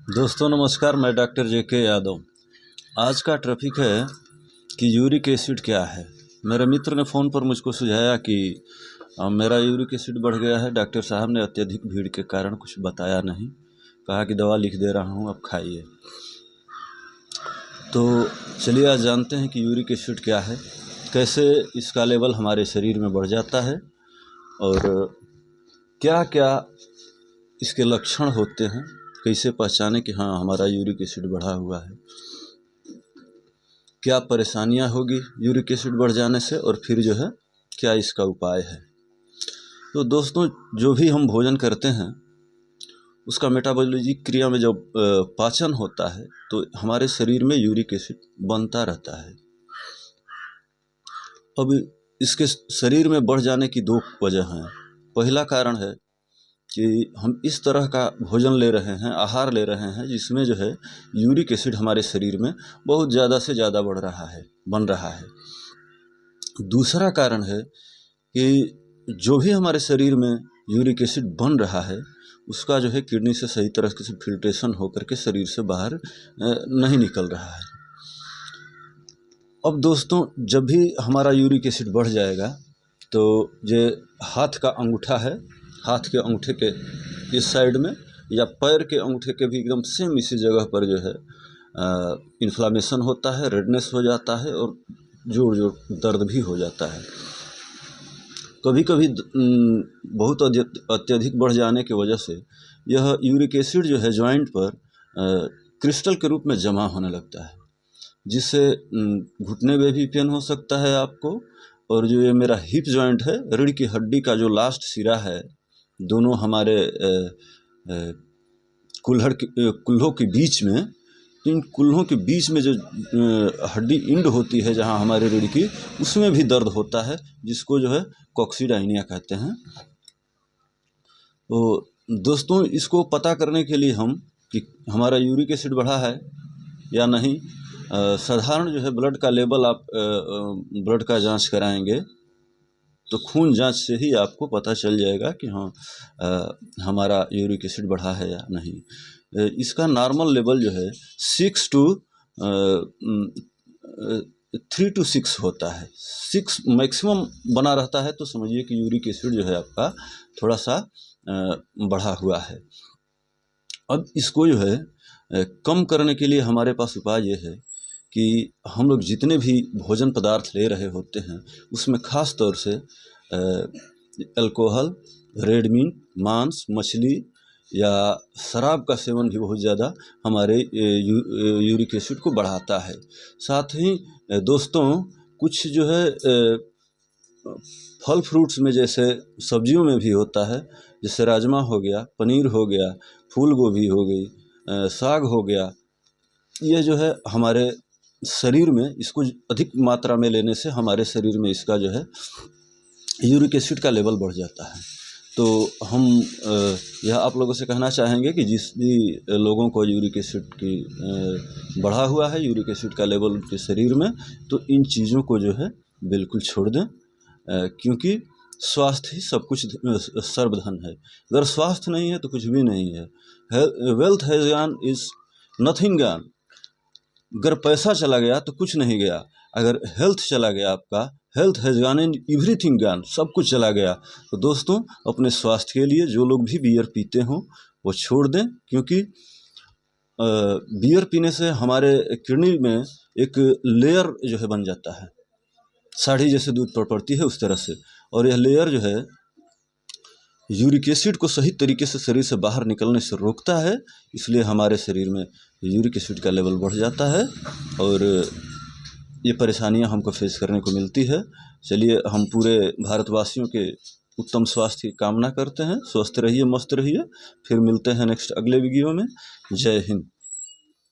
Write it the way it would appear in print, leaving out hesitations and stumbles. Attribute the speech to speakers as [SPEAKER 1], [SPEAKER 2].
[SPEAKER 1] दोस्तों नमस्कार, मैं डॉक्टर जेके यादव। आज का टॉपिक है कि यूरिक एसिड क्या है। मेरे मित्र ने फ़ोन पर मुझको सुझाया कि मेरा यूरिक एसिड बढ़ गया है। डॉक्टर साहब ने अत्यधिक भीड़ के कारण कुछ बताया नहीं, कहा कि दवा लिख दे रहा हूँ, अब खाइए। तो चलिए आज जानते हैं कि यूरिक एसिड क्या है, कैसे इसका लेवल हमारे शरीर में बढ़ जाता है और क्या क्या इसके लक्षण होते हैं, कैसे पहचाने कि हाँ हमारा यूरिक एसिड बढ़ा हुआ है, क्या परेशानियां होगी यूरिक एसिड बढ़ जाने से और फिर जो है क्या इसका उपाय है। तो दोस्तों, जो भी हम भोजन करते हैं उसका मेटाबॉलिज्म क्रिया में जब पाचन होता है तो हमारे शरीर में यूरिक एसिड बनता रहता है। अब इसके शरीर में बढ़ जाने की दो वजह हैं। पहला कारण है कि हम इस तरह का भोजन ले रहे हैं, आहार ले रहे हैं जिसमें जो है यूरिक एसिड हमारे शरीर में बहुत ज़्यादा से ज़्यादा बढ़ रहा है, बन रहा है। दूसरा कारण है कि जो भी हमारे शरीर में यूरिक एसिड बन रहा है उसका जो है किडनी से सही तरह से फिल्ट्रेशन होकर के शरीर से बाहर नहीं निकल रहा है। अब दोस्तों, जब भी हमारा यूरिक एसिड बढ़ जाएगा तो ये हाथ का अंगूठा है, हाथ के अंगूठे के इस साइड में या पैर के अंगूठे के भी एकदम सेम इसी जगह पर जो है इन्फ्लामेशन होता है, रेडनेस हो जाता है और जोड़ जोड़ दर्द भी हो जाता है। कभी कभी बहुत अत्यधिक बढ़ जाने की वजह से यह यूरिक एसिड जो है जॉइंट पर क्रिस्टल के रूप में जमा होने लगता है, जिससे घुटने में भी पेन हो सकता है आपको। और जो ये मेरा हिप जॉइंट है, रीढ़ की हड्डी का जो लास्ट सिरा है, दोनों हमारे कुल्हों के बीच में, इन कुल्हों के बीच में जो हड्डी इंड होती है जहाँ हमारे रीढ़ की, उसमें भी दर्द होता है, जिसको जो है कॉक्सीडाइनिया कहते हैं। तो दोस्तों, इसको पता करने के लिए हम कि हमारा यूरिक एसिड बढ़ा है या नहीं, साधारण जो है ब्लड का लेवल आप ब्लड का जांच कराएंगे तो खून जांच से ही आपको पता चल जाएगा कि हाँ हमारा यूरिक एसिड बढ़ा है या नहीं। इसका नॉर्मल लेवल जो है 3 to 6 होता है। 6 मैक्सिमम बना रहता है, तो समझिए कि यूरिक एसिड जो है आपका थोड़ा सा बढ़ा हुआ है। अब इसको जो है कम करने के लिए हमारे पास उपाय ये है कि हम लोग जितने भी भोजन पदार्थ ले रहे होते हैं उसमें ख़ास तौर से अल्कोहल, रेड मीट, मांस, मछली या शराब का सेवन भी बहुत ज़्यादा हमारे यूरिक एसिड को बढ़ाता है। साथ ही दोस्तों, कुछ जो है फल फ्रूट्स में, जैसे सब्जियों में भी होता है, जैसे राजमा हो गया, पनीर हो गया, फूल गोभी हो गई, साग हो गया, ये जो है हमारे शरीर में इसको अधिक मात्रा में लेने से हमारे शरीर में इसका जो है यूरिक एसिड का लेवल बढ़ जाता है। तो हम यह आप लोगों से कहना चाहेंगे कि जिस भी लोगों को यूरिक एसिड की बढ़ा हुआ है, यूरिक एसिड का लेवल उनके शरीर में, तो इन चीज़ों को जो है बिल्कुल छोड़ दें, क्योंकि स्वास्थ्य ही सब कुछ सर्वधन है। अगर स्वास्थ्य नहीं है तो कुछ भी नहीं है। Wealth has gone is nothing gone. अगर पैसा चला गया तो कुछ नहीं गया, अगर हेल्थ चला गया आपका, health has gone in everything gone, सब कुछ चला गया। तो दोस्तों, अपने स्वास्थ्य के लिए जो लोग भी बियर पीते हों वो छोड़ दें, क्योंकि बियर पीने से हमारे किडनी में एक लेयर जो है बन जाता है, साड़ी जैसे दूध पर पड़ती है उस तरह से, और यह लेयर जो है यूरिक एसिड को सही तरीके से शरीर से बाहर निकलने से रोकता है। इसलिए हमारे शरीर में यूरिक एसिड का लेवल बढ़ जाता है और ये परेशानियां हमको फेस करने को मिलती है। चलिए, हम पूरे भारतवासियों के उत्तम स्वास्थ्य की कामना करते हैं। स्वस्थ रहिए, मस्त रहिए। फिर मिलते हैं नेक्स्ट अगले वीडियो में। जय हिंद।